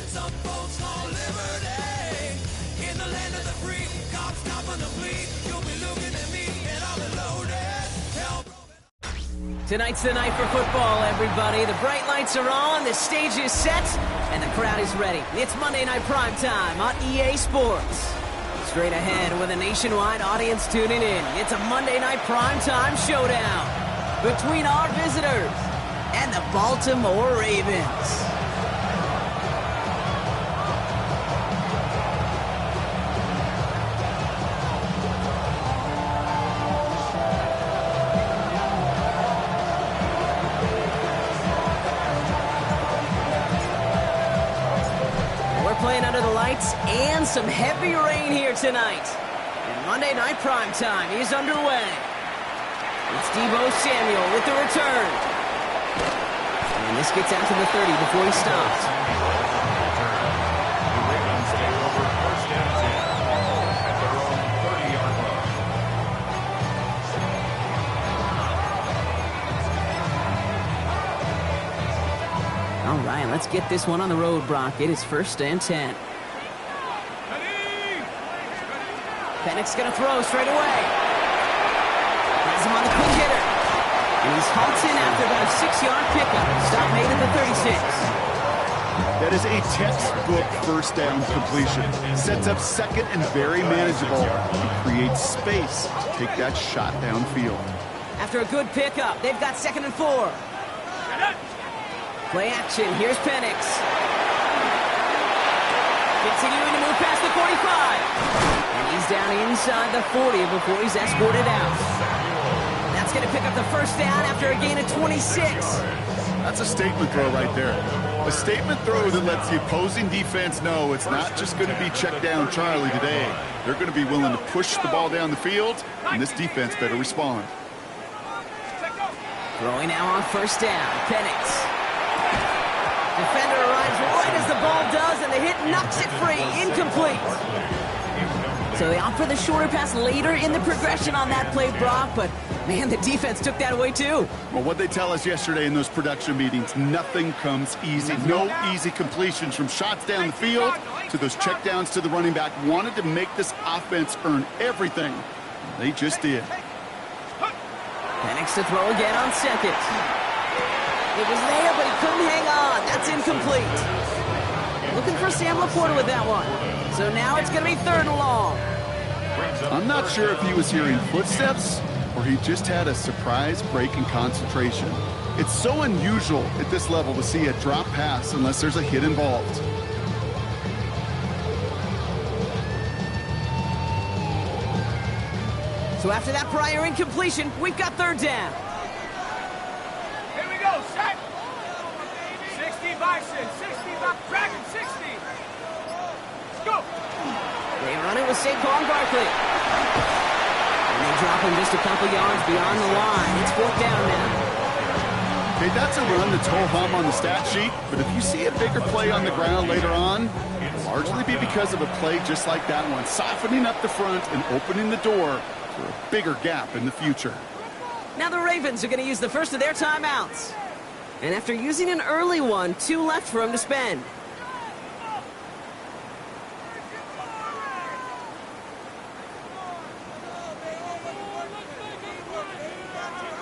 Some folks call liberty. In the land of the free, cops stop on the fleet. You'll be looking at me and I'll be loaded. Tonight's the night for football, everybody. The bright lights are on, the stage is set, and the crowd is ready. It's Monday Night Primetime on EA Sports. Straight ahead with a nationwide audience tuning in. It's a Monday Night Primetime showdown between our visitors and the Baltimore Ravens. Playing under the lights and some heavy rain here tonight. And Monday Night Primetime is underway. It's Deebo Samuel with the return. And this gets out to the 30 before he stops. All right, let's get this one on the road, Brock. It is 1st and 10. Penix going to throw straight away. Has him on the quick hitter. And he's hauled in after about a 6-yard pickup. Stop made at the 36. That is a textbook first down completion. Sets up second and very manageable. It creates space to take that shot downfield. After a good pickup, they've got 2nd and 4. Play action. Here's Penix. Continuing to move past the 45. And he's down inside the 40 before he's escorted out. That's going to pick up the first down after a gain of 26. That's a statement throw right there. A statement throw that lets the opposing defense know it's not just going to be check down Charlie today. They're going to be willing to push the ball down the field, and this defense better respond. Throwing now on 1st down. Penix. Defender arrives right as the ball does, and the hit knocks it free. Incomplete. So they opt for the shorter pass later in the progression on that play, Brock, but man, the defense took that away too. Well, what they tell us yesterday in those production meetings, nothing comes easy. No easy completions from shots down the field to those checkdowns to the running back. Wanted to make this offense earn everything. They just did. Penix to throw again on 2nd. It was there, but he couldn't hang on. That's incomplete. Looking for Sam Laporta with that one. So now it's going to be 3rd and long. I'm not sure if he was hearing footsteps or he just had a surprise break in concentration. It's so unusual at this level to see a drop pass unless there's a hit involved. So after that prior incompletion, we've got 3rd down. Here we go, set. 60 Bison, 60 Dragon, 60. Let's go. They run it with Saquon Barkley. And they drop him just a couple yards beyond the line. It's 4th down now. Okay, that's a run that's ho-hum on the stat sheet, but if you see a bigger play on the ground later on, it'll largely be because of a play just like that one, softening up the front and opening the door for a bigger gap in the future. Now the Ravens are going to use the first of their timeouts. And after using an early one, 2 left for him to spend.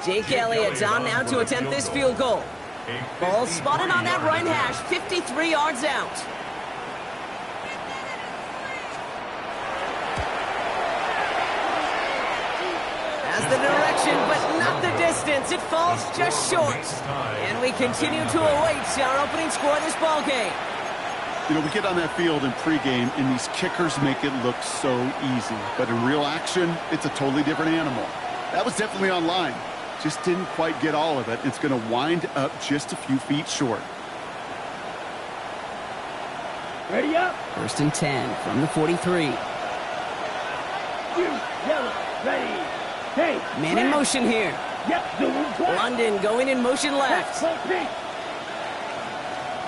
Jake Elliott on now to attempt this field goal. Ball spotted on that right hash, 53 yards out. Has the direction, but not the distance. It falls just short. And we continue to await our opening score of this ball game. You know, we get on that field in pregame, and these kickers make it look so easy. But in real action, it's a totally different animal. That was definitely on line. Just didn't quite get all of it. It's going to wind up just a few feet short. Ready up. 1st and 10 from the 43. You, yellow, ready. Hey, Man in motion here. Yep, doing black. London going in motion left. Full pink.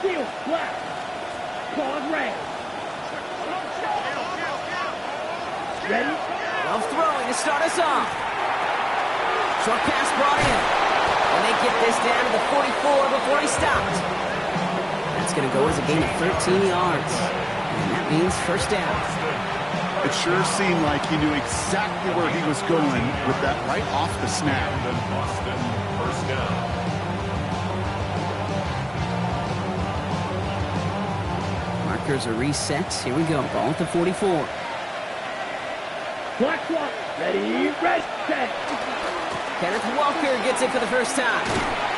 Field black. Pause red. Ready? Love throwing to start us off. Short pass brought in. And they get this down to the 44 before he stopped. That's It's going to go as a gain of 13 yards. And that means first down. It sure seemed like he knew exactly where he was going with that right off the snap. Boston, first down. Markers are reset. Here we go. Ball at the 44. Clock. Ready, rest, set. Kenneth Walker gets it for the first time.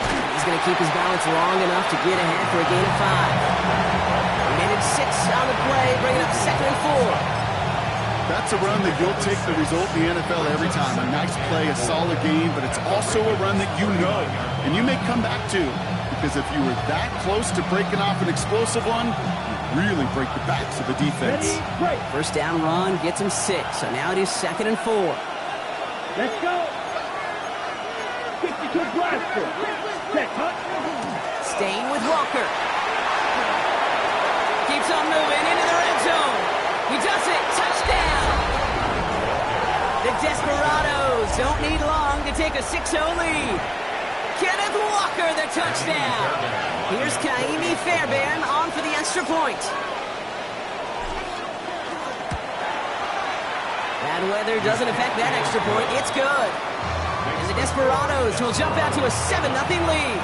He's going to keep his balance long enough to get ahead for a gain of 5. Minute 6 on the play, bringing up 2nd and 4. That's a run that you'll take the result in the NFL every time. A nice play, a solid game, but it's also a run that you know, and you may come back to. Because if you were that close to breaking off an explosive one, you really break the backs of the defense. Ready, break. First down run gets him 6, so now it is 2nd and 4. Let's go. 52 blaster. Set, hut. Staying with Walker. Keeps on moving into the red zone. He does it. Touchdown. The Desperados don't need long to take a 6-0 lead. Kenneth Walker, the touchdown. Here's Kaimi Fairbairn on for the extra point. Bad weather doesn't affect that extra point. It's good. And the Desperados will jump out to a 7-0 lead.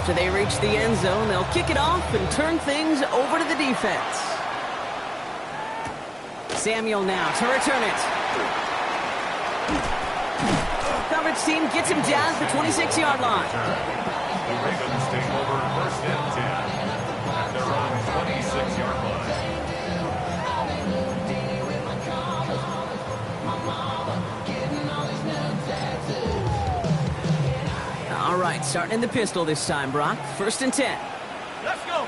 After they reach the end zone, they'll kick it off and turn things over to the defense. Samuel now to return it. Coverage team gets him down at the 26-yard line. The Ravens take over 1st and 10 at their own 26-yard line. All right, starting in the pistol this time, Brock. 1st and 10. Let's go.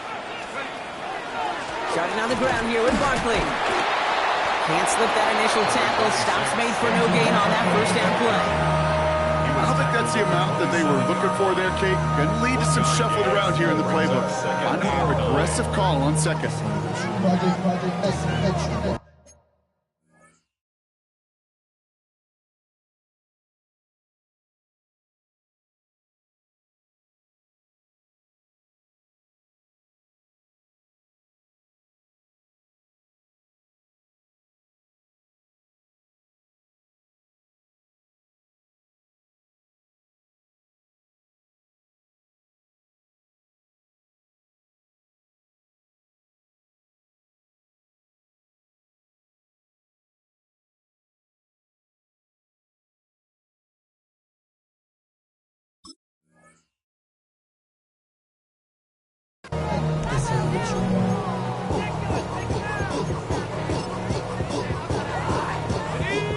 Starting on the ground here with Barkley. Can't slip that initial tackle. Stops made for no gain on that first down play. I don't think that's the amount that they were looking for there, Kate. Going to lead to some shuffled around here in the playbook. Kind of a more aggressive call on 2nd.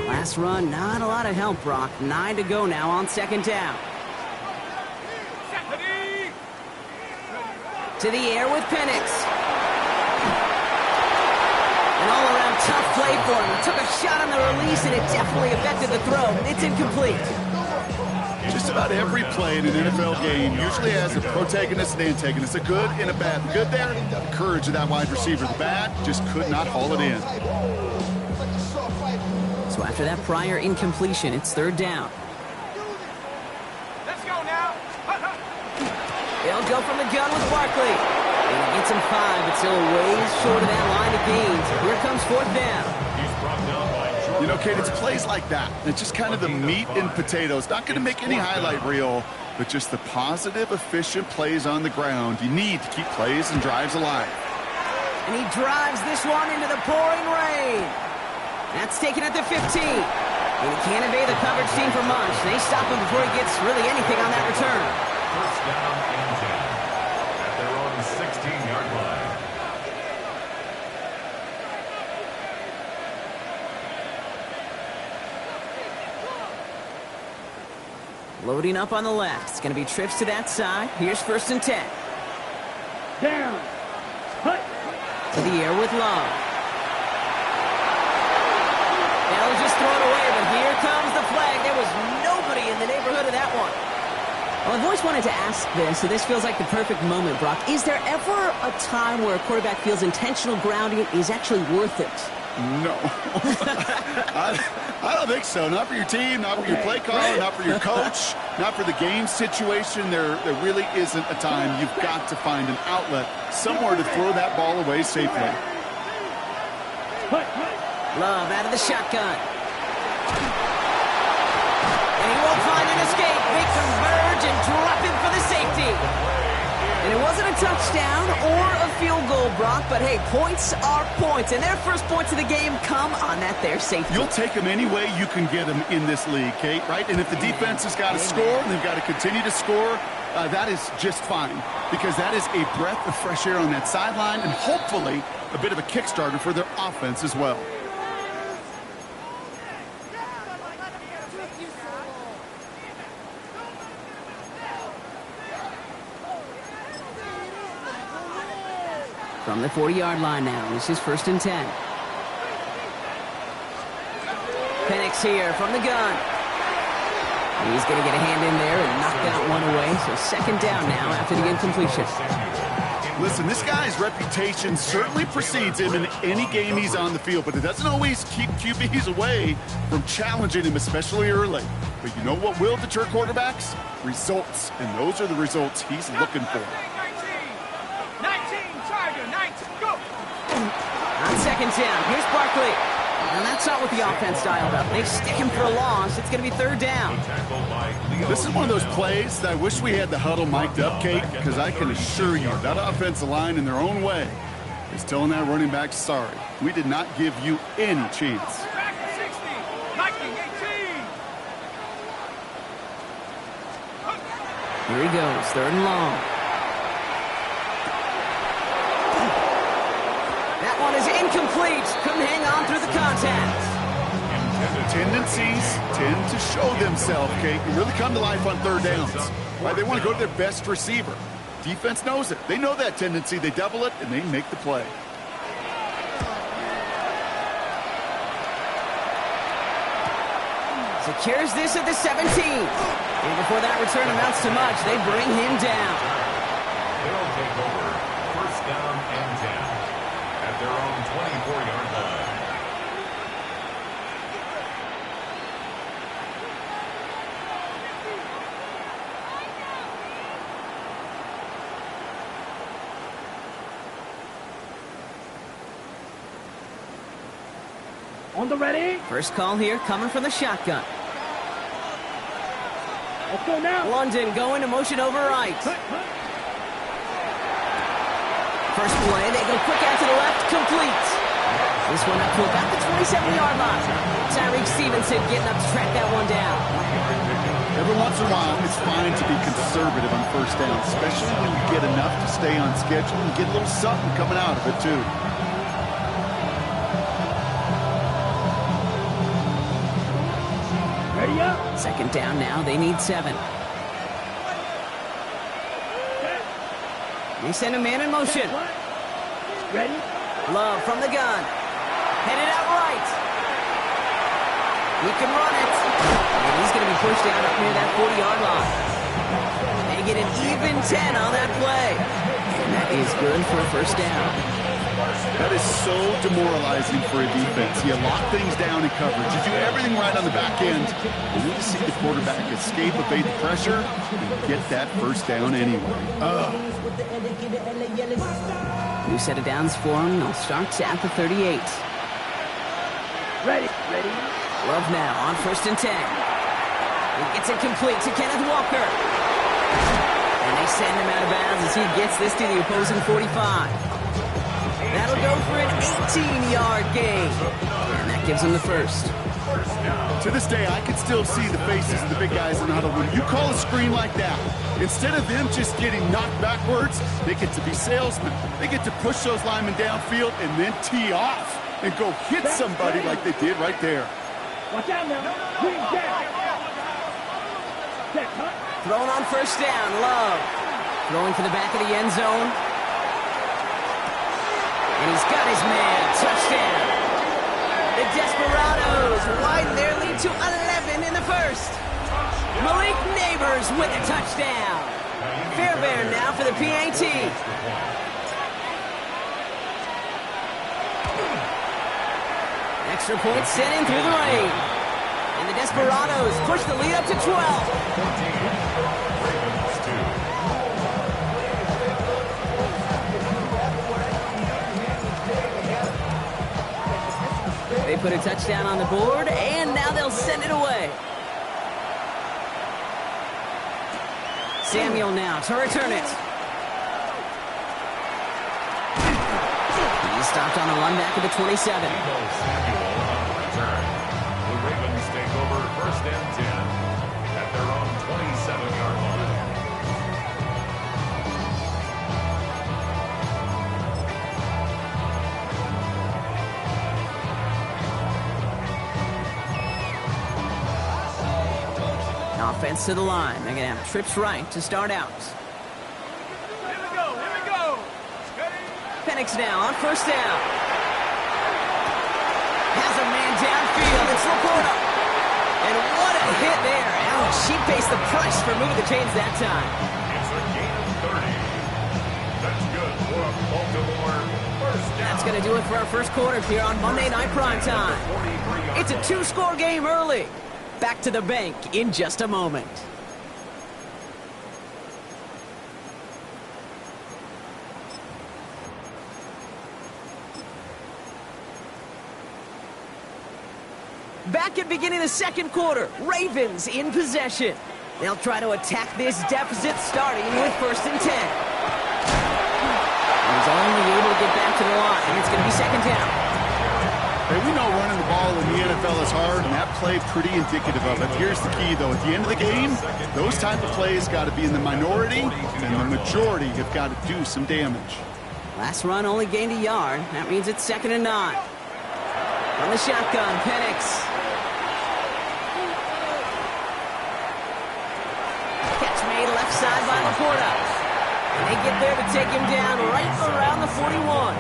Last run, not a lot of help, Brock. 9 to go now on 2nd down. To the air with Penix. An all-around tough play for him. He took a shot on the release, and it definitely affected the throw. It's incomplete. Just about every play in an NFL game usually has a protagonist and antagonist, a good and a bad. The good there, the courage of that wide receiver. The bad, just could not haul it in. So after that prior incompletion, it's 3rd down. Let's go now. They'll go from the gun with Barkley. And he gets him 5, but still ways short of that line of gains. Here comes 4th down. He's brought down by George. You know, Kate, it's plays like that. It's just kind of the meat and potatoes. Not going to make any highlight reel, but just the positive, efficient plays on the ground. You need to keep plays and drives alive. And he drives this one into the pouring rain. That's taken at the 15. And he can't evade the coverage team for much. They stop him before he gets really anything on that return. 1st down and 10 at their own 16-yard line. Loading up on the left. It's going to be trips to that side. Here's 1st and 10. Down. Hut. To the air with Love. They'll just throw it away, but here comes the flag. There was nobody in the neighborhood of that one. Well, I've always wanted to ask this, so this feels like the perfect moment, Brock. Is there ever a time where a quarterback feels intentional grounding is actually worth it? No. I don't think so. Not for your team, not for your play caller, not for your coach, not for the game situation. There really isn't a time. You've got to find an outlet, somewhere to throw that ball away safely. Love out of the shotgun. And he won't find an escape. They converge and drop him for the safety. And it wasn't a touchdown or a field goal, Brock, but hey, points are points. And their first points of the game come on that there safety. You'll take them any way you can get them in this league, Kate, right? And if the defense has got to score, and they've got to continue to score, that is just fine. Because that is a breath of fresh air on that sideline and hopefully a bit of a kickstarter for their offense as well. From the 40-yard line now, this is 1st and 10. Penix here from the gun. He's going to get a hand in there and knock that one away. So 2nd down now after the incompletion. Listen, this guy's reputation certainly precedes him in any game he's on the field, but it doesn't always keep QBs away from challenging him, especially early. But you know what will deter quarterbacks? Results, and those are the results he's looking for. On 2nd down, here's Barkley. And that's not what the offense dialed up. They stick him for a loss. It's going to be 3rd down. This is one of those plays that I wish we had the huddle mic'd up, Kate, because I can assure you that offensive line in their own way is telling that running back, sorry, we did not give you any chance. Here he goes, 3rd and long. That one is incomplete. Couldn't hang on through the contact. Tendencies tend to show themselves, Kate, and really come to life on 3rd downs. Right? They want to go to their best receiver. Defense knows it. They know that tendency. They double it, and they make the play. Secures this at the 17. And before that return amounts to much, they bring him down. They'll take over 1st down and 10 at their own 24-yard line. On the ready. First call here coming from the shotgun. Let's go now. London going to motion over right. First play, they go quick out to the left, complete. This one up to about the 27-yard line. Tyreek Stevenson getting up to track that one down. Every once in a while, it's fine to be conservative on 1st down, especially when you get enough to stay on schedule and get a little something coming out of it, too. Ready up. 2nd down now, they need 7. They send a man in motion. Ready. Love from the gun. Headed out right. He can run it. And he's going to be pushed out up near that 40-yard line. They get an even 10 on that play. And that is good for a 1st down. That is so demoralizing for a defense. You lock things down in coverage. You do everything right on the back end. You need to see the quarterback escape, evade the pressure, and get that 1st down anyway. New set of downs for him. They'll start at the 38. Ready. Love now on 1st and 10. He gets it complete to Kenneth Walker. And they send him out of bounds as he gets this to the opposing 45. That'll go for an 18-yard gain. And that gives him the 1st. To this day, I can still see the faces of the big guys in the huddle. When you call a screen like that, instead of them just getting knocked backwards, they get to be salesmen. They get to push those linemen downfield and then tee off and go hit somebody like they did right there. Watch out now. Green jack. Check, huh? Thrown on 1st down, Love. Throwing for the back of the end zone. And he's got his man. Touchdown. The Desperados widen their lead to 11 in the 1st. Malik Neighbors with a touchdown. Fairbairn now for the PAT. Extra point sent in through the rain. And the Desperados push the lead up to 12. 14. Ravens 2. They put a touchdown on the board, and now they'll send it away. Samuel now to return it. He's stopped on the run back at the 27. Samuel on the return. The Ravens take over 1st and 10 at their own 27-yard line. Offense to the line. They're going to have trips right to start out. Here we go. Steady. Penix now on 1st down. Has a man downfield. It's Laporta. And what a hit there. Ouch, she faced the price for moving the chains that time. It's a gain of 30. That's good for a Baltimore 1st down. That's going to do it for our first quarter here on Monday Night Primetime. 43-yard It's a 2-score game early. Back to the bank in just a moment. Back at beginning of the second quarter, Ravens in possession. They'll try to attack this deficit starting with 1st and 10. He's only able to get back to the line, and it's going to be 2nd down. Hey, we know running the ball in the NFL is hard, and that play pretty indicative of it. Here's the key, though. At the end of the game, those type of plays got to be in the minority, and the majority have got to do some damage. Last run only gained a yard. That means it's 2nd and 9. On the shotgun, Penix. Catch made left side by Laporta. And they get there to take him down right around the 41.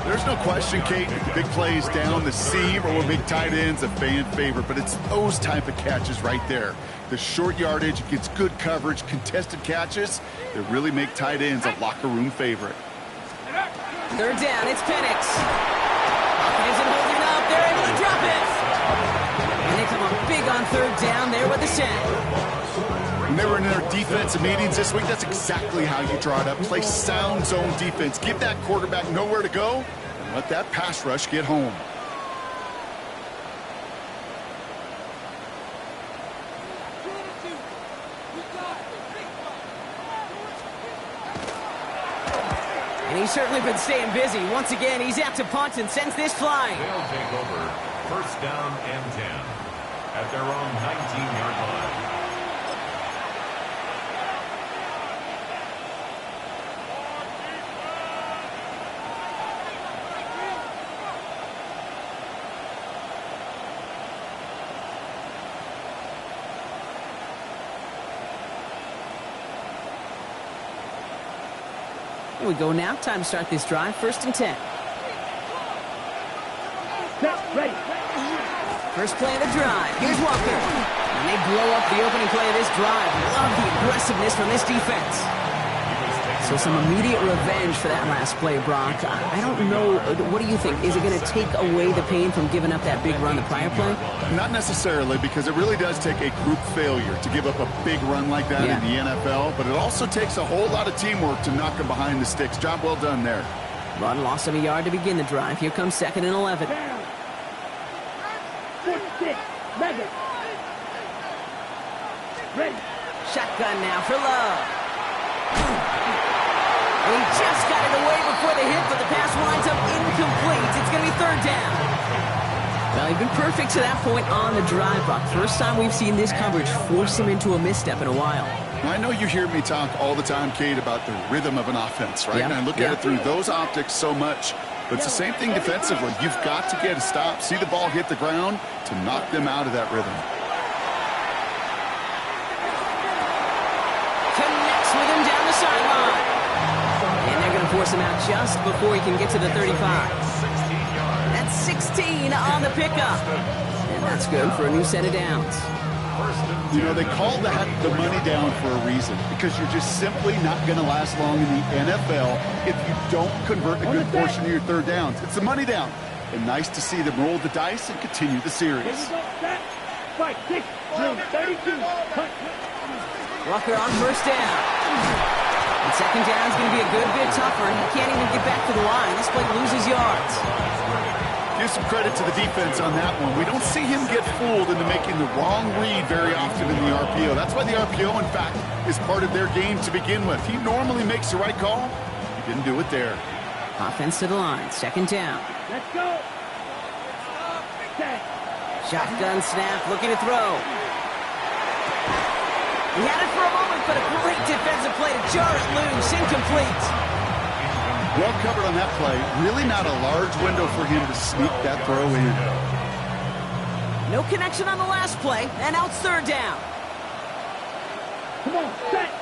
There's no question, Kate, big plays down the seam or big tight ends a fan favorite, but it's those type of catches right there. The short yardage gets good coverage, contested catches that really make tight ends a locker room favorite. 3rd down, it's Penix. Offense and holding up, they're able to drop it. And they come up big on 3rd down there with the sack. When they were in their defensive meetings this week, that's exactly how you draw it up. Play sound zone defense. Give that quarterback nowhere to go, and let that pass rush get home. And he's certainly been staying busy. Once again, he's out to punt and sends this flying. They'll take over 1st down and 10 at their own 19-yard line. Here we go now. Time to start this drive. 1st and 10. Ready. First play of the drive. Here's Walker. And they blow up the opening play of this drive. Love the aggressiveness from this defense. So some immediate revenge for that last play, Brock. I don't know. What do you think? Is it going to take away the pain from giving up that big run the prior play? Not necessarily, because it really does take a group failure to give up a big run like that in the NFL, but it also takes a whole lot of teamwork to knock them behind the sticks. Job well done there. Run loss of a yard to begin the drive. Here comes 2nd and 11. Down. 46. Megan. Ready. Shotgun now for Love. And he just got it away before the hit, but the pass winds up incomplete. It's going to be 3rd down. Well, he's been perfect to that point on the drive, Brock. First time we've seen this coverage force him into a misstep in a while. I know you hear me talk all the time, Kate, about the rhythm of an offense, right? Yeah. And I look at it through those optics so much. But it's the same thing defensively. You've got to get a stop, see the ball hit the ground to knock them out of that rhythm. Connects with him down the sideline. And they're going to force him out just before he can get to the 35. That's 16 on the pickup. And that's good for a new set of downs. You know, they call that the money down for a reason, because you're just simply not going to last long in the NFL if you don't convert a good portion of your 3rd downs. It's the money down. And nice to see them roll the dice and continue the series. Here we go. Set. Fight. 6, 32. Punch. Rucker on first down. And second down is going to be a good bit tougher. He can't even get back to the line. This play loses yards. Give some credit to the defense on that one. We don't see him get fooled into making the wrong read very often in the RPO. That's why the RPO, in fact, is part of their game to begin with. He normally makes the right call. He didn't do it there. Offense to the line. Second down. Let's go. Set. Shotgun snap. Looking to throw. He had it for a moment, but a great defensive play to jar it loose. Incomplete. Well covered on that play. Really not a large window for him to sneak that throw in. No connection on the last play, and now it's third down. Come on. Set.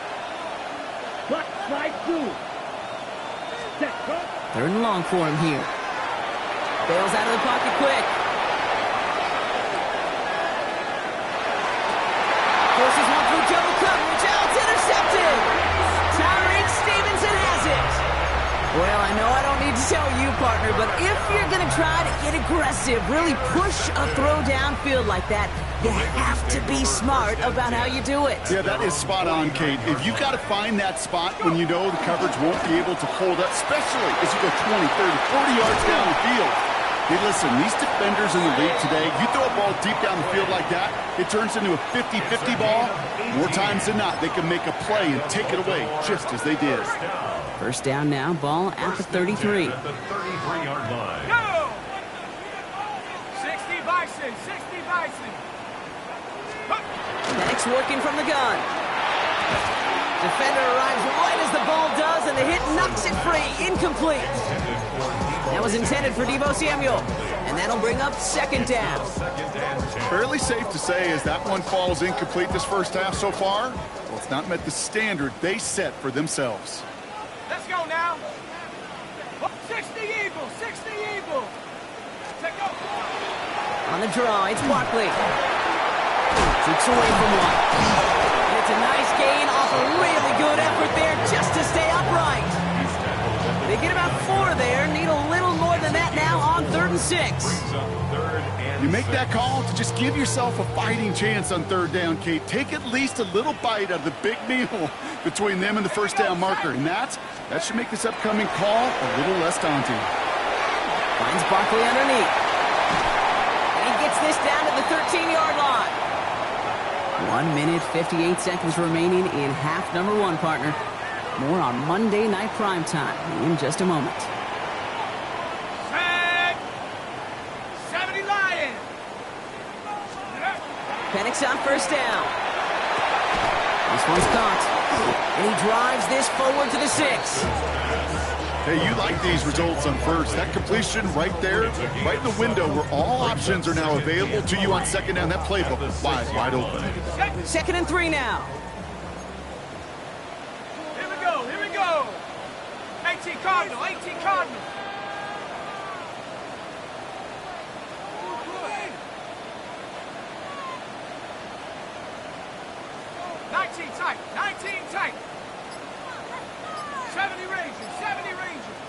Block. Slide through. Set. Go. Third and long for him here. Bails out of the pocket quick. Forces one through double coverage. Oh, it's intercepted. Tyreek Stevenson has it. Well, I know I don't need to tell you, partner, but if you're going to try to get aggressive, really push a throw downfield like that, you have to be smart about how you do it. Yeah, that is spot on, Kate. If you've got to find that spot when you know the coverage won't be able to hold up, especially as you go 20, 30, 40 yards down the field. Hey, listen, these defenders in the league today, you throw a ball deep down the field like that, it turns into a 50-50 ball. More times than not, they can make a play and take it away, just as they did. First down now, ball at the 33. At the 33-yard line. Go! 60 Bison, 60 Bison. Penix working from the gun. Defender arrives right as the ball does, and the hit knocks it free. Incomplete. That was intended for Deebo Samuel, and that'll bring up second down. Fairly safe to say as that one falls incomplete this first half so far, well, it's not met the standard they set for themselves. Let's go now. 60 Eagles, 60 Eagles. Take go. On the draw, it's Barkley. Takes away from one. And it's a nice gain off a really good effort there just to stay upright. They get about 4 there, need a little more than that now on 3rd and 6. You make that call to just give yourself a fighting chance on third down, Kate. Take at least a little bite out of the big meal between them and the first down marker. And that should make this upcoming call a little less daunting. Finds Barkley underneath. And he gets this down to the 13-yard line. 1 minute, 58 seconds remaining in half number 1, partner. More on Monday Night Primetime in just a moment. Set. 70 Lions. Penix on first down. This one's caught. And he drives this forward to the 6. Hey, you like these results on first. That completion right there, right in the window where all options are now available to you on second down. That playbook is wide open. 2nd and 3 now. Here we go, here we go. 18 Cardinal, 18 Cardinal. Tight, 19 tight. 70 Rangers, 70 Rangers.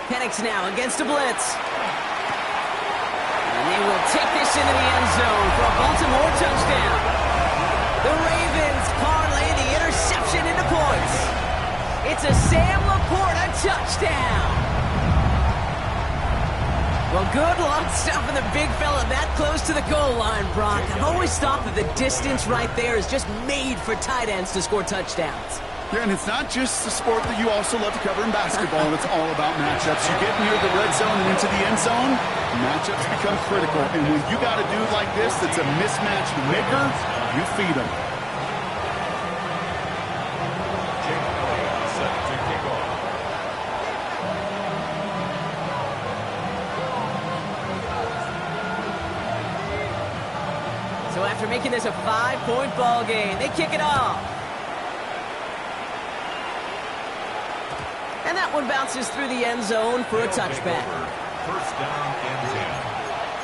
Penix now against a blitz. And they will take this into the end zone for a Baltimore touchdown. The Ravens parlay the interception into points. It's a Sam Laporta touchdown. Well, good luck stopping the big fella that close to the goal line, Brock. I've always thought that the distance right there is just made for tight ends to score touchdowns. Yeah, and it's not just the sport that you also love to cover in basketball. It's all about matchups. You get near the red zone and into the end zone, matchups become critical. And when you got a dude like this that's a mismatch maker, you feed him. So after making this a 5-point ball game, they kick it off. And that one bounces through the end zone for a touchback. First down and 10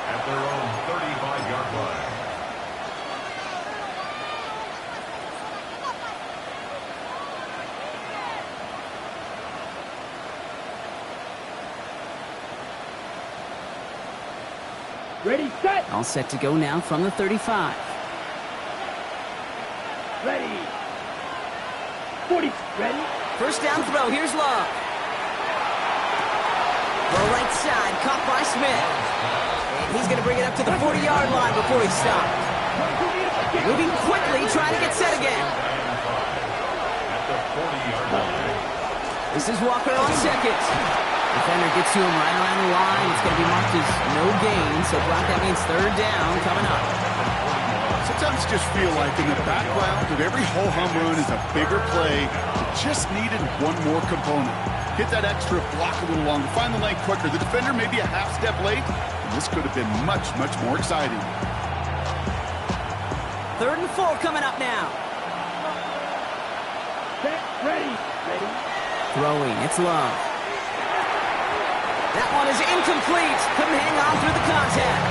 at their own 35-yard line. Ready, set. All set to go now from the 35. Ready. 40. Ready. First down throw. Here's Love. The right side, caught by Smith. And he's going to bring it up to the 40-yard line before he stops. Moving quickly, trying to get set again. At the 40-yard line. This is Walker on second. Defender gets to him right around the line. It's going to be marked as no gain. So, Brock, that means third down coming up. Sometimes you just feel like in the background of every ho-hum run is a bigger play. It just needed one more component. Hit that extra block a little longer. Find the lane quicker. The defender may be a half step late, and this could have been much, much more exciting. 3rd and 4 coming up now. Set. Ready. Ready. Throwing. It's Love. That one is incomplete. Couldn't hang on through the contact.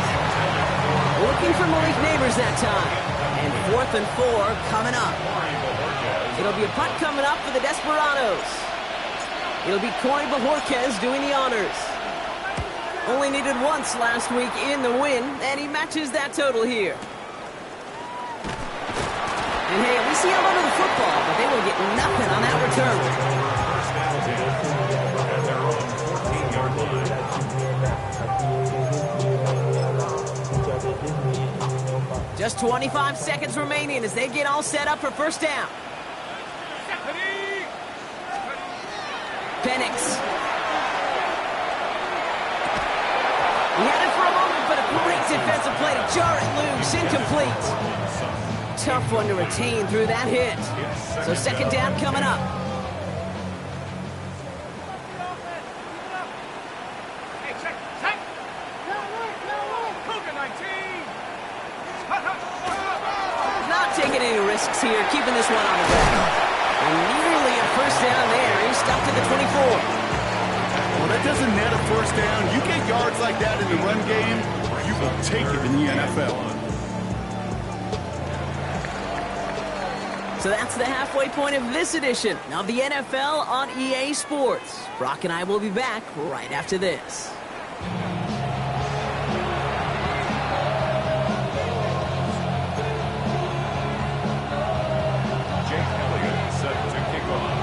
Looking for Malik Neighbors that time. And 4th and 4 coming up. It'll be a punt coming up for the Desperados. It'll be Corey Bajorquez doing the honors. Only needed once last week in the win, and he matches that total here. And hey, at least he held onto the football, but they will get nothing on that return. First and 10 at their own 14-yard line. Just 25 seconds remaining as they get all set up for first down. Penix. He had it for a moment, but a great defensive play to jar it loose. Incomplete. Tough one to retain through that hit. So second down coming up. Not taking any risks here, keeping this one on the ground. And nearly a first down there. He's stuck to the 24. Well, that doesn't net a first down. You get yards like that in the run game, you will take it in the NFL. So that's the halfway point of this edition of the NFL on EA Sports. Brock and I will be back right after this. Jake Elliott set to kick off.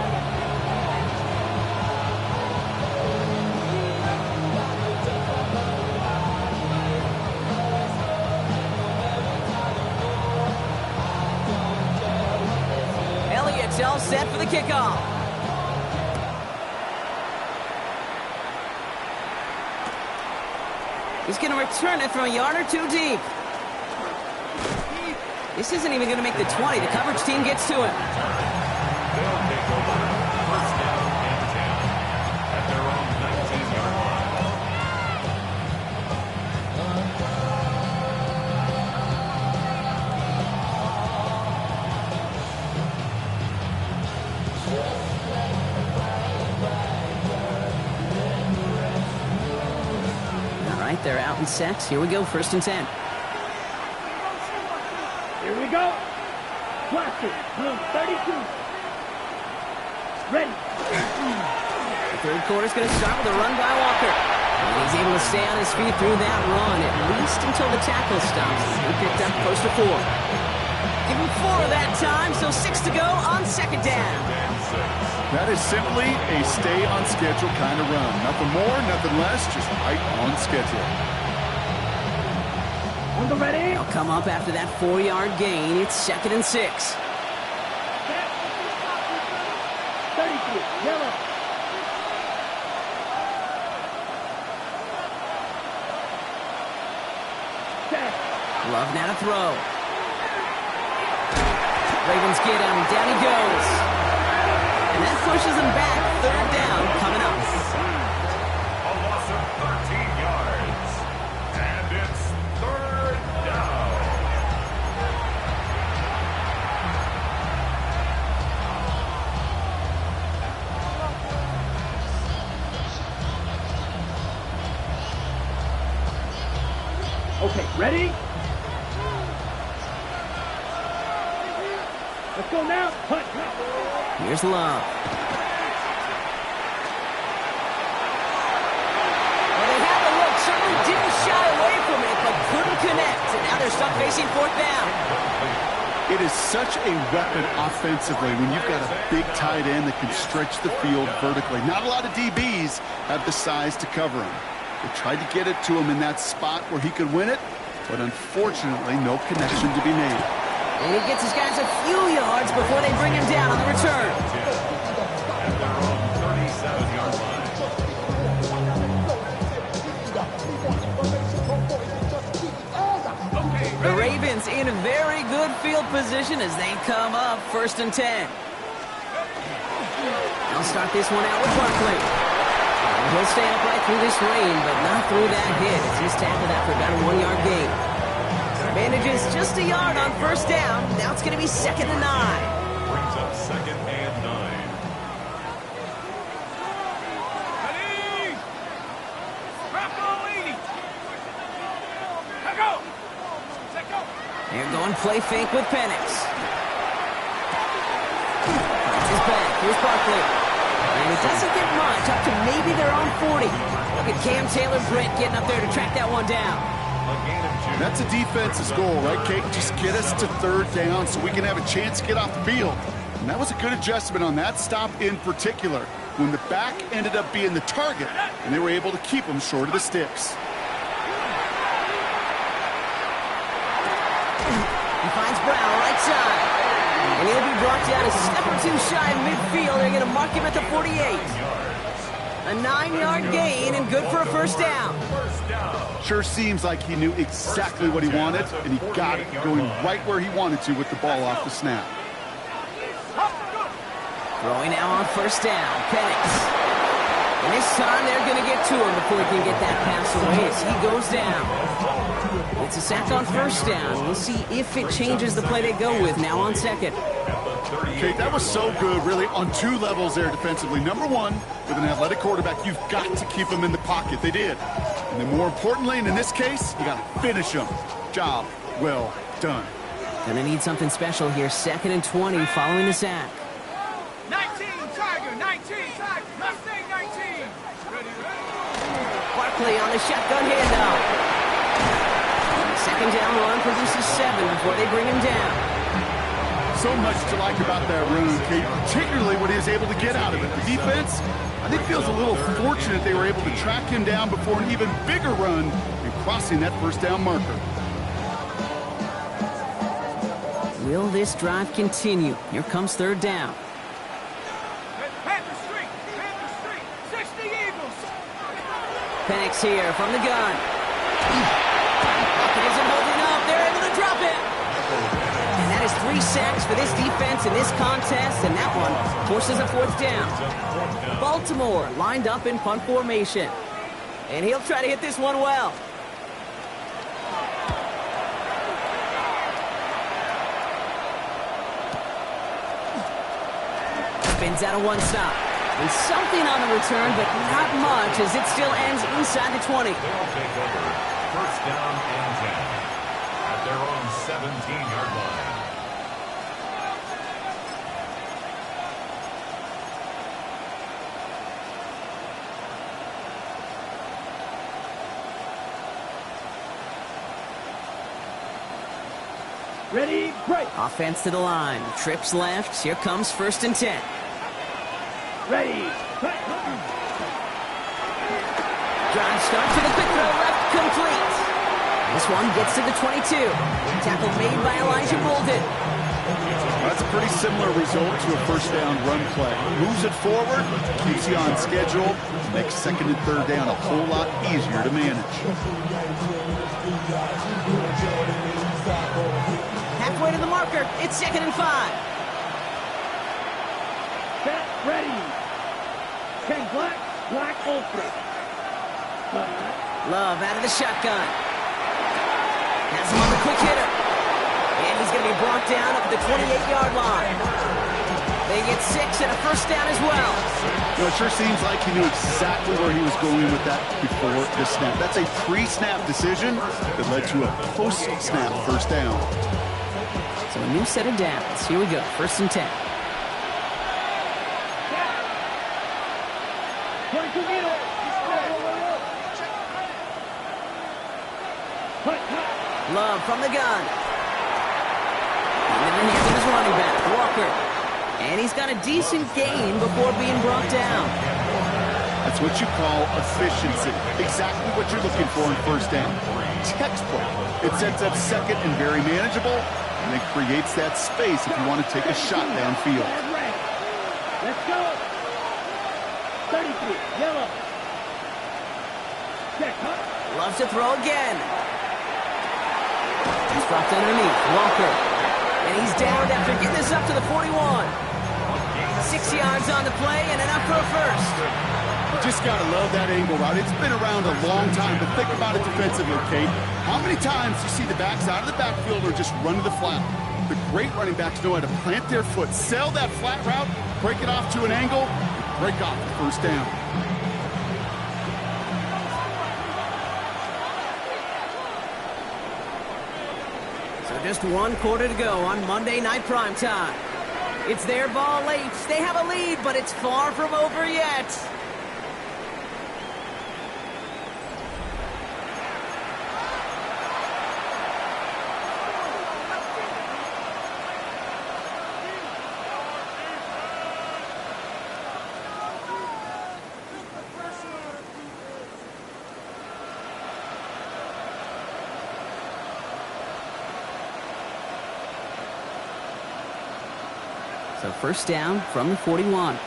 Elliott's all set for the kickoff. He's going to return it from a yard or two deep. This isn't even going to make the 20. The coverage team gets to him. They'll take over first down and 10 at their own 19-yard line. All right, they're out and set. Here we go, first and 10. Here we go. Blaster. 32. Ready. The third quarter's going to start with a run by Walker. And he's able to stay on his feet through that run, at least until the tackle stops. He picked up close to 4. Give him 4 that time, so 6 to go on second down. That is simply a stay-on-schedule kind of run. Nothing more, nothing less, just right on schedule. On the ready. They'll come up after that 4-yard gain. It's second and 6. 33. Yellow. Set. Love now to throw. Ravens get him. Down he goes. And that pushes him back. Third down coming up. A loss of 13 yards. And it's third down. Okay, ready? Let's go now. Punt. Here's Love. Well, they had the look. Certainly didn't shy away from it, but It is such a weapon offensively when you've got a big tight end that can stretch the field vertically. Not a lot of DBs have the size to cover him. They tried to get it to him in that spot where he could win it, but unfortunately, no connection to be made. And he gets his guys a few yards before they bring him down on the return. At their own 37-yard line. The Ravens in a very good field position as they come up 1st and 10. They'll start this one out with Barkley. He'll stay upright through this rain, but not through that hit as he's tackled after about a 1-yard gain. Manages just a yard on 1st down. Now it's going to be 2nd and 9. Brings up 2nd and 9. They're going play fake with Penix. Finds his back. Here's Barkley. And it doesn't get much, up to maybe their own 40. Look at Cam Taylor-Britt getting up there to track that one down. That's a defense's goal, right, Kate? Just get us to 3rd down so we can have a chance to get off the field. And that was a good adjustment on that stop in particular, when the back ended up being the target, and they were able to keep him short of the sticks. He finds Brown right side. And he'll be brought down a step or two shy of midfield. They're going to mark him at the 48. A 9-yard gain and good for a 1st down. Sure seems like he knew exactly what he wanted, and he got it going right where he wanted to with the ball off the snap. Throwing now on 1st down. Penix. And this time they're going to get to him before he can get that pass away as he goes down. It's a sack on 1st down. We'll see if it changes the play they go with now on 2nd. Okay, that was so good, really, on 2 levels there defensively. Number 1, with an athletic quarterback, you've got to keep him in the pocket. They did. And then more importantly, and in this case, you got to finish him. Job well done. Gonna need something special here. 2nd and 20 following the sack. 19, Tiger, 19, Tiger, Mustang 19. Ready. Barkley on the shotgun handoff. 2nd down run produces 7 before they bring him down. So much to like about that run, Kate, particularly what he was able to get out of it. The defense, I think, feels a little fortunate they were able to track him down before an even bigger run and crossing that 1st down marker. Will this drive continue? Here comes 3rd down. Panther Street, 60 Eagles. Penix here from the gun. Pocket isn't holding up. They're able to drop it. And that is 3 sacks for this defense in this contest, and that one forces a 4th down. Baltimore lined up in punt formation. And he'll try to hit this one well. Spins out of 1 stop. And something on the return, but not much as it still ends inside the 20. They'll take over 1st down and 10 at their own 17-yard line. Ready, break. Offense to the line. Trips left. Here comes 1st and 10. Ready, break. Drive start to the quick throw left, complete. This one gets to the 22. Tackle made by Elijah Bolden. That's a pretty similar result to a 1st down run play. Moves it forward, keeps you on schedule, makes 2nd and 3rd down a whole lot easier to manage. Halfway to the marker, it's 2nd and 5. Set, ready. 10 black, black ultra. Love out of the shotgun. Has him on the quick hitter. And he's going to be brought down up at the 28-yard line. They get 6 and a 1st down as well. You know, it sure seems like he knew exactly where he was going with that before the snap. That's a pre-snap decision that led to a post-snap 1st down. So a new set of downs. Here we go, 1st and 10. Love from the gun. Into the the hands of his running back, Walker. And he's got a decent gain before being brought down. That's what you call efficiency. Exactly what you're looking for in first down. Textbook. It sets up second and very manageable, and it creates that space if you want to take a shot downfield. Let's go. 33, yellow. Check, huh? Loves to throw again. He's dropped underneath. Walker. And he's down after getting this up to the 41. 6 yards on the play and enough for a first. Just got to love that angle route. It's been around a long time, but think about it defensively, Kate. How many times do you see the backs out of the backfield or just run to the flat? The great running backs know how to plant their foot, sell that flat route, break it off to an angle, and break off the first down. So just 1 quarter to go on Monday Night Primetime. It's their ball late. They have a lead, but it's far from over yet. So first down from the 41.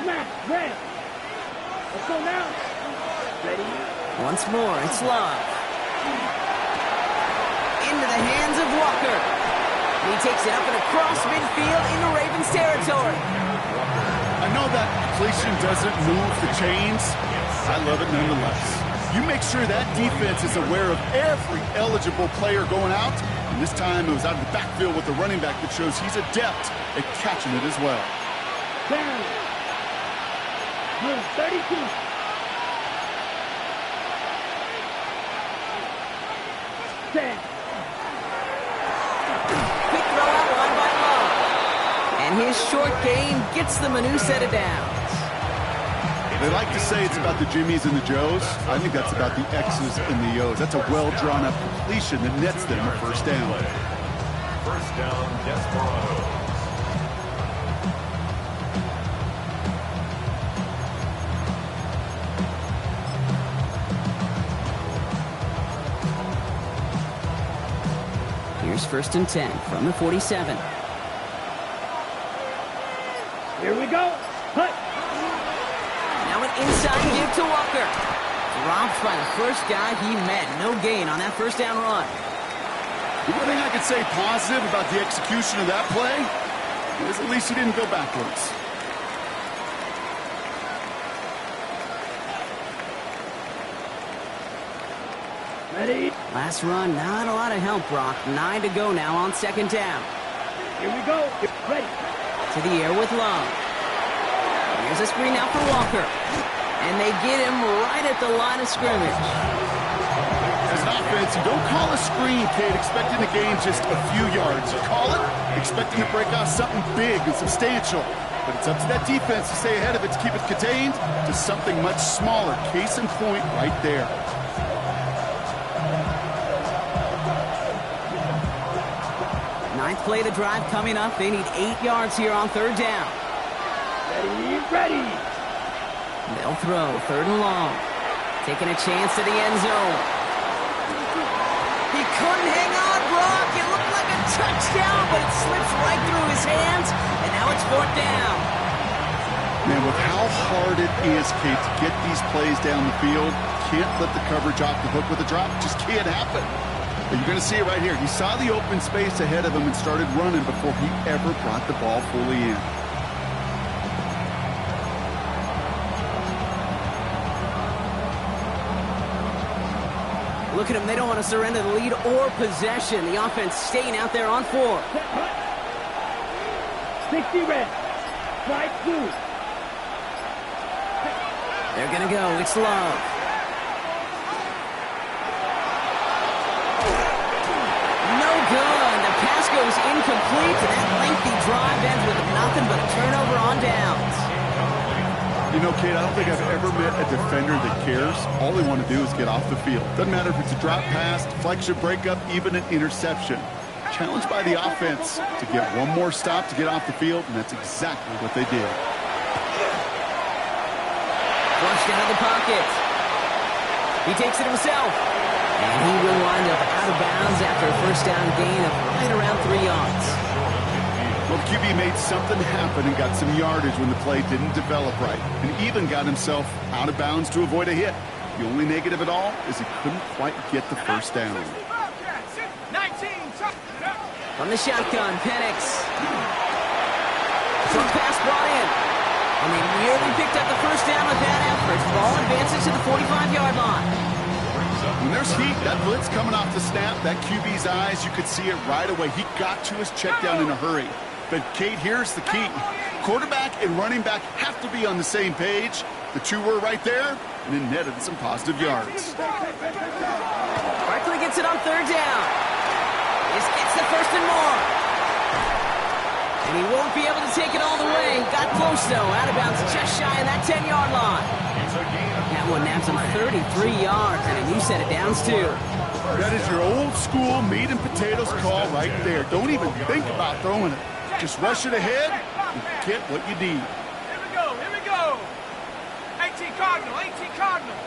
Snap, red. Let's go now. Ready? Once more, it's Love. Into the hands of Walker. He takes it up and across midfield into Ravens territory. I know that completion doesn't move the chains. I love it nonetheless. You make sure that defense is aware of every eligible player going out. And this time it was out of the backfield with the running back that shows he's adept at catching it as well. Down. Move 32. Set. Quick throw out line by Love. And his short game gets them a new set of downs. They like to say it's about the Jimmies and the Joes. I think that's about the X's and the O's. That's a well-drawn-up completion that nets them a first down. First down, Desperados. Here's first and 10 from the 47. Here we go. Hut. Now an inside give to Walker. Dropped by the first guy he met. No gain on that first down run. The one thing I could say positive about the execution of that play is at least he didn't go backwards. Ready? Last run, not a lot of help, Brock. 9 to go now on second down. Here we go. Ready. To the air with Love. Here's a screen out for Walker. And they get him right at the line of scrimmage. As an offense, you don't call a screen, Kate, expecting to gain just a few yards. You call it expecting to break off something big and substantial. But it's up to that defense to stay ahead of it, to keep it contained to something much smaller. Case in point right there. Ninth play of the drive coming up. They need 8 yards here on third down. Ready, ready. They'll throw, third and long. Taking a chance to the end zone. He couldn't hang on, Brock. It looked like a touchdown, but it slips right through his hands, and now it's fourth down. Man, with how hard it is, Kate, to get these plays down the field, can't let the coverage off the hook with a drop. Just can't happen. But you're going to see it right here. He saw the open space ahead of him and started running before he ever brought the ball fully in. Look at them. They don't want to surrender the lead or possession. The offense staying out there on 4. 60 red. Strike 2. They're going to go. It's Love. No good. The pass goes incomplete, and that lengthy drive ends with nothing but a turnover on downs. You know, Kate, I don't think I've ever met a defender that cares. All they want to do is get off the field. Doesn't matter if it's a drop pass, deflection, breakup, even an interception. challenged by the offense to get one more stop to get off the field, and that's exactly what they did. Flushed out of the pocket. He takes it himself. And he will wind up out of bounds after a first down gain of right around 3 yards. Well, the QB made something happen and got some yardage when the play didn't develop right, and even got himself out of bounds to avoid a hit. The only negative at all is he couldn't quite get the first down. From the shotgun, Penix. Short pass brought in. And they nearly picked up the first down with that effort. Ball advances to the 45-yard line. When there's heat, that blitz coming off the snap, that QB's eyes, you could see it right away. He got to his check down in a hurry. But, Kate, here's the key. Quarterback and running back have to be on the same page. The two were right there, and it netted some positive yards. Barkley gets it on third down. This gets the first and more. And he won't be able to take it all the way. Got close, though. Out of bounds just shy of that 10-yard line. That one naps him 33 yards, and a new set of downs, too. That is your old school meat and potatoes call right there. Don't even think about throwing it. Just rush it ahead and get what you need. Here we go, here we go. 18 Cardinal, 18 Cardinal.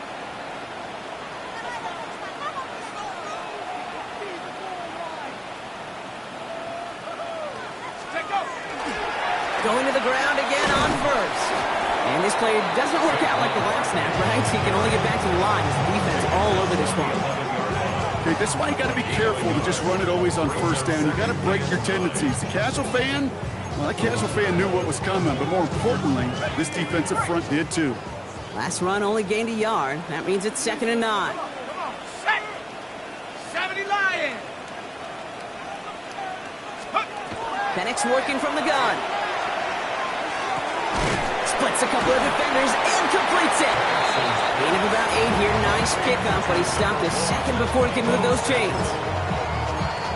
Going to the ground again on first. And this play doesn't work out like the last snap, right? He can only get back to the line as the defense all over this one. Okay, this is why you got to be careful to just run it always on first down. You got to break your tendencies. The casual fan, well, that casual fan knew what was coming, but more importantly, this defensive front did too. Last run only gained a yard. That means it's 2nd and 9. Come on, set. 70 Lions. Penix working from the gun. Splits a couple of defenders and completes it. Gain of about 8 here. Nice pickup, but he stopped a second before he can move those chains.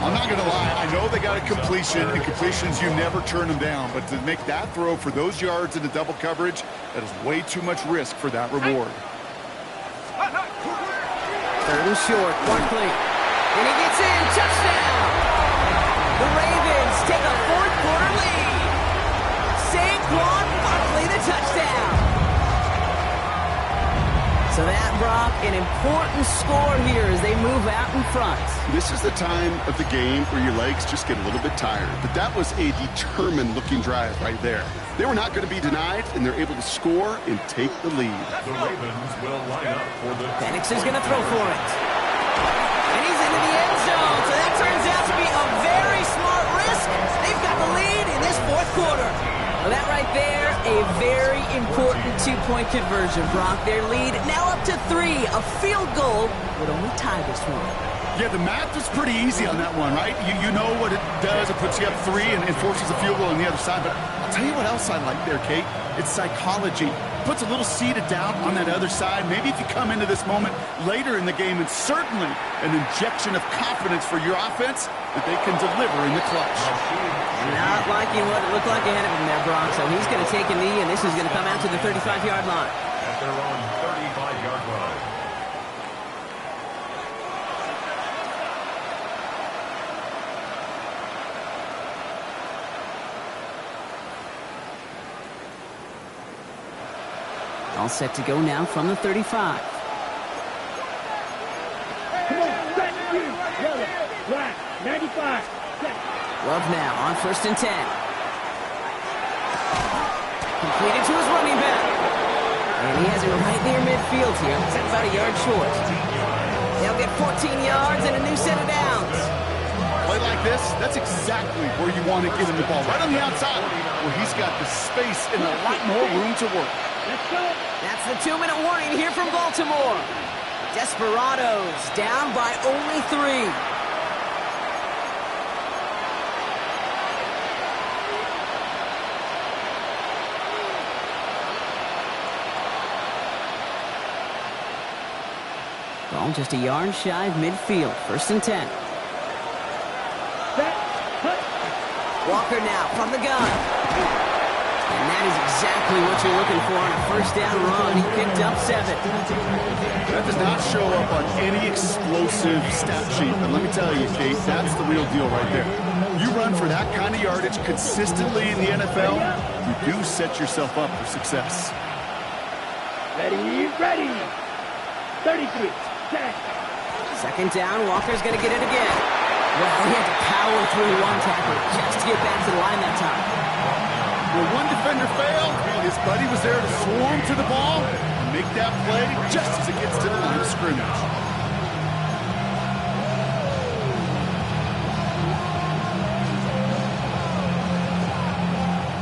I'm not going to lie. I know they got a completion, and completions, you never turn them down. But to make that throw for those yards into double coverage, that is way too much risk for that reward. 3rd and short. Barkley. And he gets in. Touchdown. The Ravens take a 4th quarter lead. Saquon Barkley, the touchdown. So that, Brock, an important score here as they move out in front. This is the time of the game where your legs just get a little bit tired. But that was a determined-looking drive right there. They were not going to be denied, and they're able to score and take the lead. The Ravens will line up for the... Penix is going to throw for it. And he's into the end zone. So that turns out to be a very smart risk. They've got the lead in this 4th quarter. Well, that right there, a very important 2-point conversion, Brock. Their lead now up to 3. A field goal would only tie this one. Yeah, the math is pretty easy on that one, right? You know what it does. It puts you up 3 and forces a field goal on the other side. But I'll tell you what else I like there, Kate. It's psychology. Puts a little seed of doubt on that other side. Maybe if you come into this moment later in the game, and certainly an injection of confidence for your offense that they can deliver in the clutch. Not liking what it looked like ahead of him there, Brock. So he's going to take a knee, and this is going to come out to the 35-yard line. At their own 35-yard line. All set to go now from the 35. Come on, set you. Yellow, black, 95. Set. Love now on 1st and 10. Completed to his running back. And he has it right near midfield here. That's about a yard short. They'll get 14 yards and a new set of downs. Play like this, that's exactly where you want to give him the ball. Right on the outside, where he's got the space and a lot more room to work. Let's go. That's the 2-minute warning here from Baltimore. Desperados down by only 3. Ball just a yard shy of midfield. 1st and 10. Set. Cut. Walker now from the gun. And that is exactly what you're looking for on a first down run. He picked up 7. That does not show up on any explosive stat sheet, but let me tell you, Kate, that's the real deal right there. You run for that kind of yardage consistently in the NFL, you do set yourself up for success. Ready. 33. Set. Second down, Walker's going to get it again. Well, he had to power through one tackle just to get back to the line that time. Well, one defender failed, his buddy was there to swarm to the ball and make that play just as it gets to the line of scrimmage.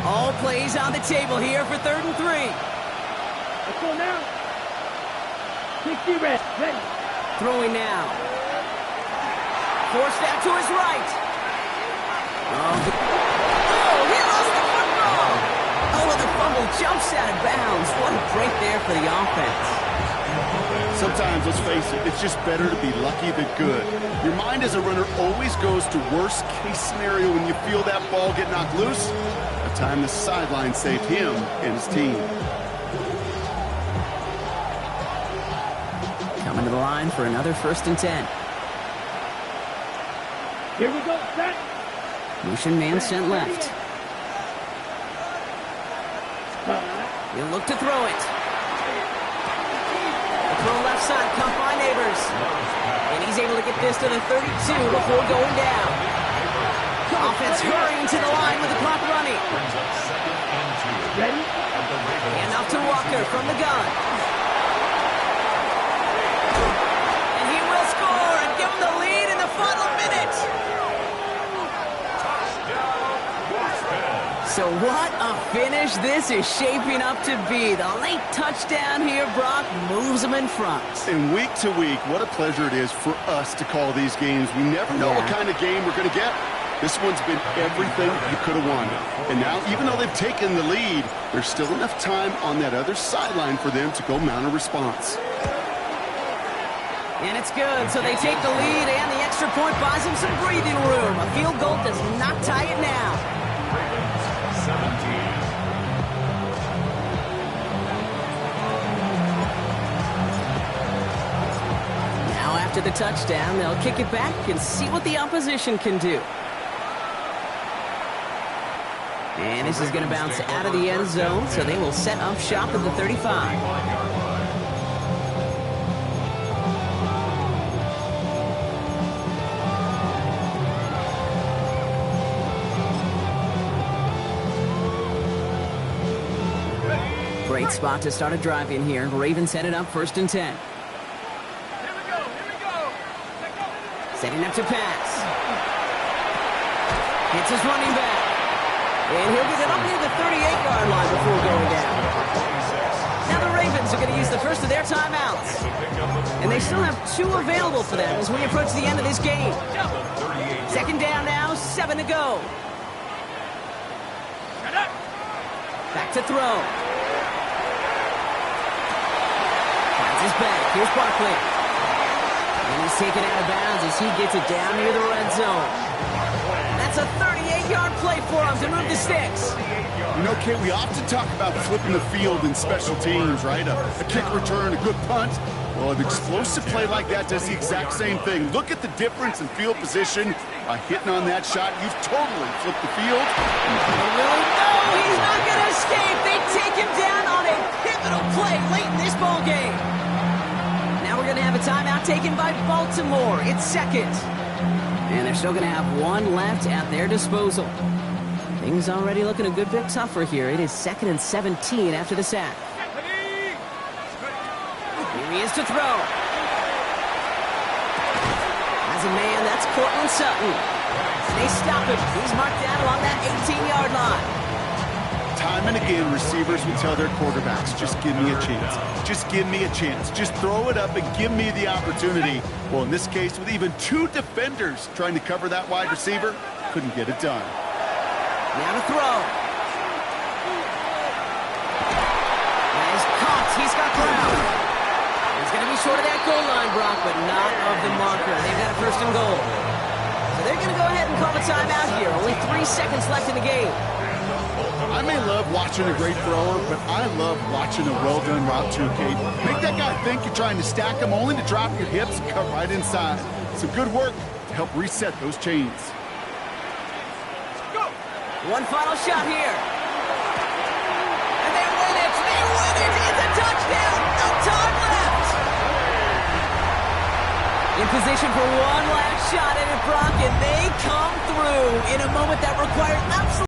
All plays on the table here for 3rd and 3. Let's go now. 60 ready. Throwing now. Forced out to his right. Oh, he lost the football. Oh, the fumble jumps out of bounds. What a break there for the offense. Sometimes, let's face it, it's just better to be lucky than good. Your mind as a runner always goes to worst case scenario when you feel that ball get knocked loose. The time the sideline saved him and his team. Coming to the line for another 1st and 10. Here we go, set. Motion man sent left. He'll look to throw it. The throw left side, caught by Neighbors. And he's able to get this to the 32 before going down. Offense hurrying to the line with the clock running. Ready? And up to Walker from the gun. And he will score and give him the lead in the final minute. So what a finish this is shaping up to be. The late touchdown here, Brock, moves them in front. And week to week, what a pleasure it is for us to call these games. We never know what kind of game we're going to get. This one's been everything you could have wanted. And now, even though they've taken the lead, there's still enough time on that other sideline for them to go mount a response. And it's good, so they take the lead, and the extra point buys them some breathing room. A field goal does not tie it now. 17. Now after the touchdown, they'll kick it back and see what the opposition can do. And this is going to bounce out of the end zone, so they will set up shop at the 35. Great spot to start a drive in here. Ravens headed up 1st and 10. Setting up to pass. Hits his running back. And he'll get it up near the 38-yard line before going down. Now the Ravens are going to use the first of their timeouts. And they still have 2 available for them as we approach the end of this game. 2nd down now, 7 to go. Back to throw. Finds his back. Here's Barkley. And he's taken out of bounds as he gets it down near the red zone. That's a 38-yard play for him to move the sticks. You know, Kate, we often talk about flipping the field in special teams, right? A kick return, a good punt. Well, an explosive play like that does the exact same thing. Look at the difference in field position. By hitting on that shot, you've totally flipped the field. Really? No, he's not going to escape. They take him down on a pivotal play late in this ball game. Now we're going to have a timeout taken by Baltimore. It's 2nd. And they're still going to have 1 left at their disposal. Things already looking a good bit tougher here. It is 2nd and 17 after the sack. Here he is to throw. As a man, that's Cortland Sutton. They stop him. He's marked down along that 18-yard line. Time and again, receivers will tell their quarterbacks, just give me a chance. Just give me a chance. Just throw it up and give me the opportunity. Well, in this case, with even 2 defenders trying to cover that wide receiver, couldn't get it done. Now to throw. That is caught. He's got ground. He's going to be short of that goal line, Brock, but not of the marker. They've got a 1st and goal. So they're going to go ahead and call a timeout here. Only 3 seconds left in the game. I may love watching a great thrower, but I love watching a well-done route too, Kate. Make that guy think you're trying to stack him only to drop your hips and cut right inside. Some good work to help reset those chains. Go! One final shot here. And they win it! They win it! It's a touchdown! No time left! In position for one last shot at it, Brock, and they come through in a moment that required absolute